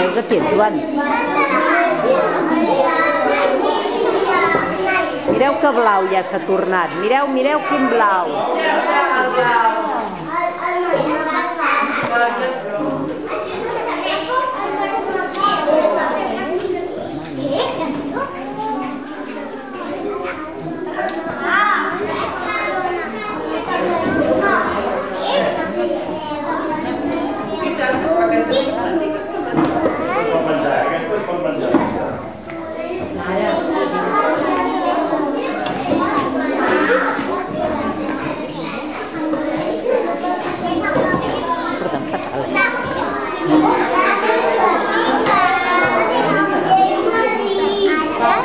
veus aquest, Joan? Mireu que blau ja s'ha tornat. Mireu, mireu quin blau.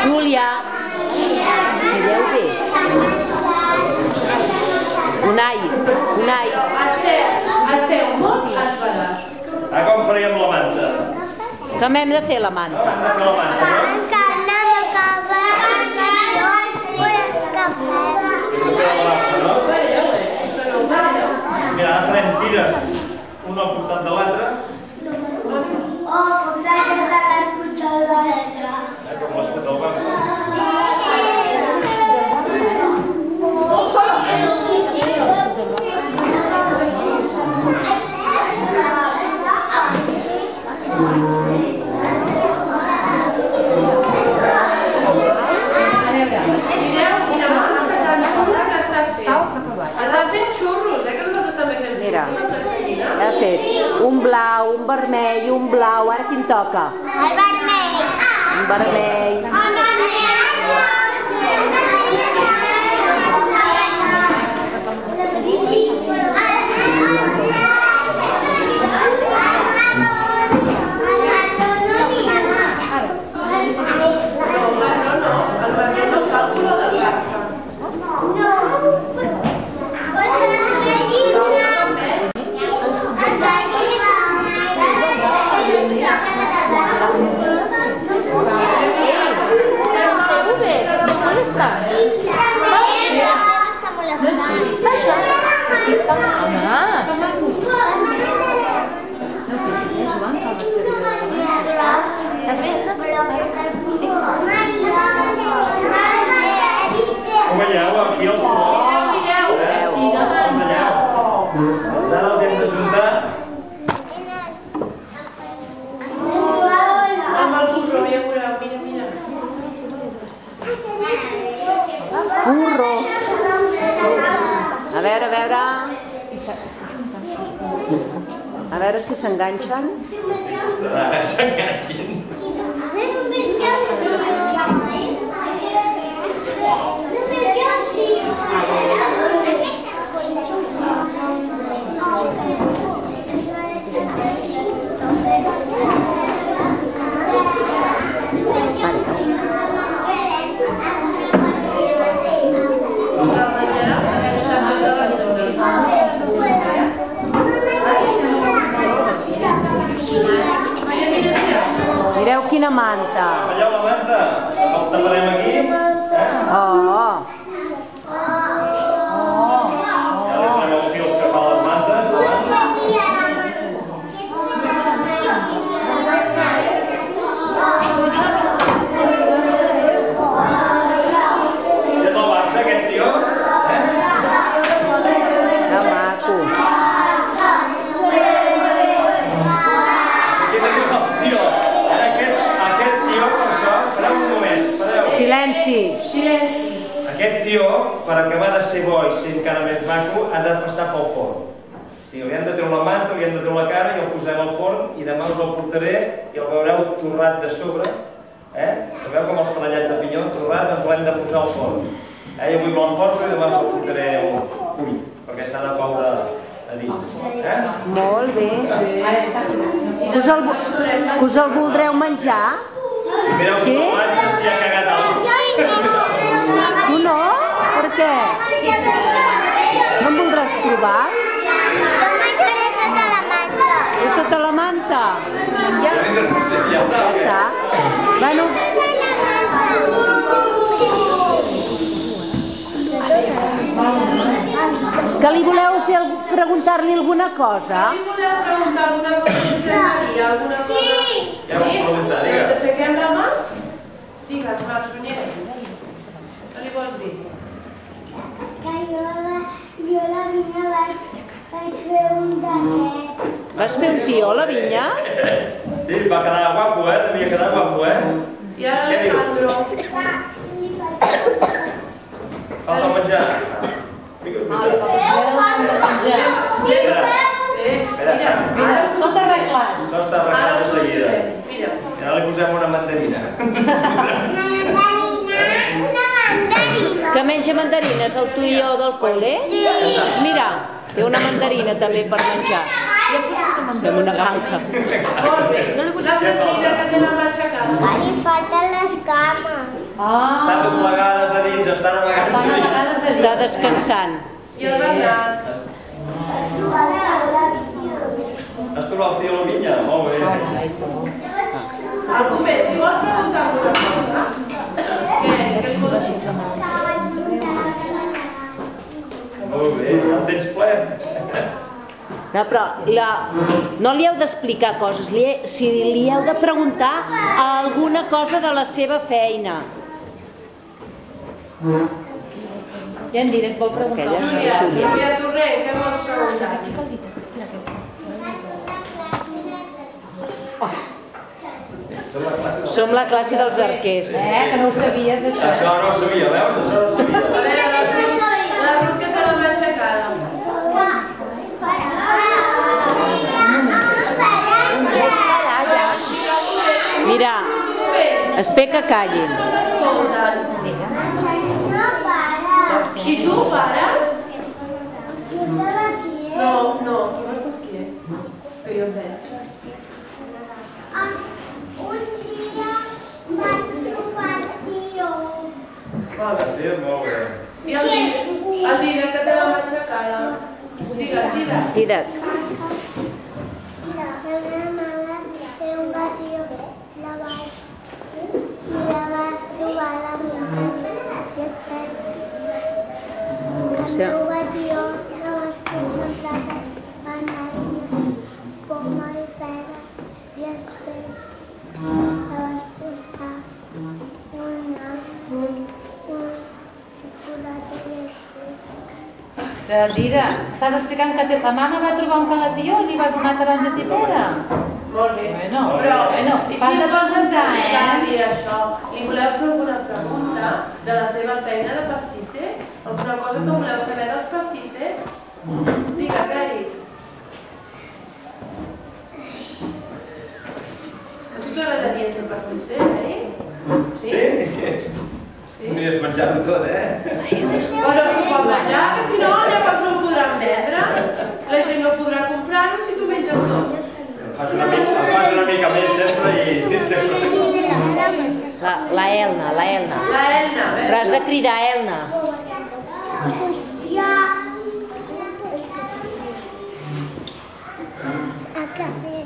Júlia, seieu bé. Unai. Esteu molt esperats. Com faríem la manta? Com hem de fer la manta? Hem de fer la manta, no? Encara no acaba. Hem de fer la bassa, no? Mira, ara farem tires un al costat de l'altre. Com l'escut del Barça. Com l'escut del Barça. Estan fent xurros, que nosaltres també fem xurros. Mira, ha fet un blau, un vermell, un blau. Ara quin toca? El vermell. Un vermell. Com veieu, aquí els colors? Ara els hem d'ajuntar. Amb el burro, ja veureu, mira. Burro. A veure. A veure si s'enganxen. S'enganxin. Mireu quina manta. Veieu la manta? Els taparem aquí. Oh. Ja li farem els fils que fa les mantes. És el Barça, aquest tio? Que maco. Aquest tio, per això, espereu un moment, espereu. Silenci. Aquest tio, per acabar de ser bo i ser encara més maco, ha de passar pel forn. O sigui, li hem de treure la manta, li hem de treure la cara i el posem al forn i demà us el portaré i el veureu torrat de sobre. El veu com els panellets de pinyó, torrat, ens l'hem de posar al forn. I avui me l'emporto i demà us el portaré un cull, perquè s'ha de coure a dins. Molt bé. Us el voldreu menjar? I mireu que la manta s'hi ha cagat alguna. Tu no? Per què? No em voldràs provar? Jo menjaré tota la manta. I tota la manta? Ja està. Bueno. Que li voleu preguntar-li alguna cosa? Li voleu preguntar alguna cosa, Josep Maria? Alguna cosa? Ja Marc Sunyer? Què li vols dir? Que jo la vinya vaig fer un d'aquest. Vas fer un tió a la vinya? Sí, va quedar guapo, devia quedar guapo, I ara l'Alejandro. Falta menjar. Espera. Tot arreglat. No està arreglat de seguida. Mira. I ara li posem una mandarina. Que menja mandarines el tuió del col·le? Sí. Mira, té una mandarina també per menjar. Sembla una galta. Molt bé. La Francina que té la matxacada. Li falten les cames. Estan doblegades a dins, estan amagades a dins. Està descansant. I el Bernat. Has trobat el tio a la vinya? Molt bé. Algú més? Li vols preguntar alguna cosa? Què els vols dir? Molt bé, ja el tens ple. No, però no li heu d'explicar coses, si li heu de preguntar alguna cosa de la seva feina. Ja en diré, et vol preguntar. Júlia Torrent, què vols preguntar? Som la classe dels arquers. Que no ho sabies, això. Això no ho sabia, veus? Això no ho sabia. A veure, la Ruth que té la matxacada. Mira, espera que callin. No t'escolten. I tu pares? No, qui vols t'esquier? Que jo et veig. Un dia vaig trobar tió. Sí, molt bé. I el Didac que té la matxacada. Digues, Didac. Didac. La meva mare té un gatillo, la vaig trobar a la muntanya i després el meu gatillo la vaig posar a poma i pera i després la vaig posar xocolata i després Dida, estàs explicant que la mama va trobar un calatillo i li vas donar taronges i peres? Molt bé. Bueno, però, i i si pas de en comptes preguntar, d'explicar-li això, li voleu fer alguna pregunta de la seva feina de pastisser? Alguna cosa que voleu saber dels pastissers? Digues, Eric. A tu t'agradaria ser pastisser, Eric? Sí? Podries menjar-ho tot, Però s'ho pot menjar, que si no llavors no ho podran vendre. La gent no podrà comprar-ho si tu menges tot. Fas una mica més sempre i sempre La Elna. La Elna, Però has de cridar Elna. a cafè.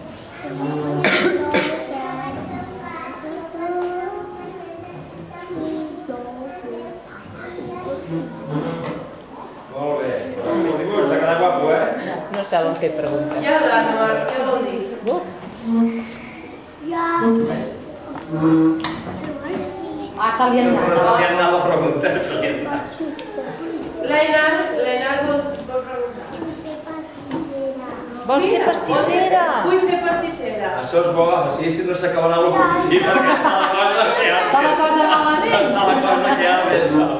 Molt bé. El dibuix t'ha quedat guapo, No saben fer preguntes. I el Dànor, què vol dir? Se li ha Sempre anat. no li han anat la pregunta. L'Einar vol preguntar. Vols ser pastissera? Vull ser pastissera. Això és bo, així si no s'acabarà l'oficina, perquè està la cosa que ha... Està la cosa malament. Està la cosa que ha més mal.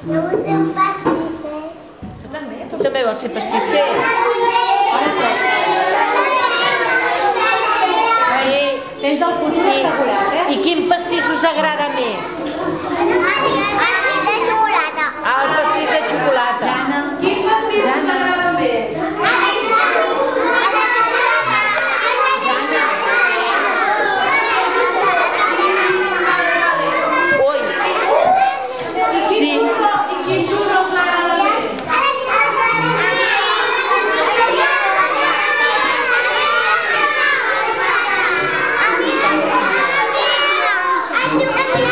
Jo vull ser un pastisser. Tu també vols ser pastisser? Tens el futur assegurat, I quin pastís us agrada més? Pastís de xocolata. El pastís de xocolata. Quin pastís us agrada més? Ui, sí. I quin turó us agrada més?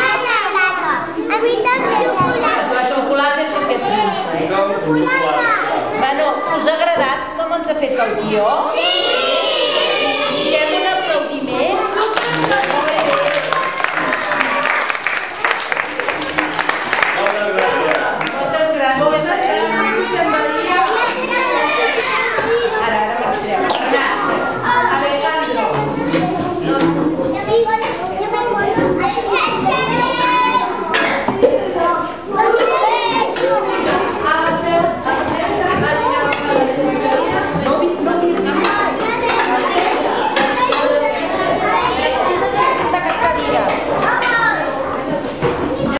A mi també xocolata. La xocolata és el que triomfa, Tothom xocolata. Bueno, us ha agradat com ens ha fet el guió? Sí!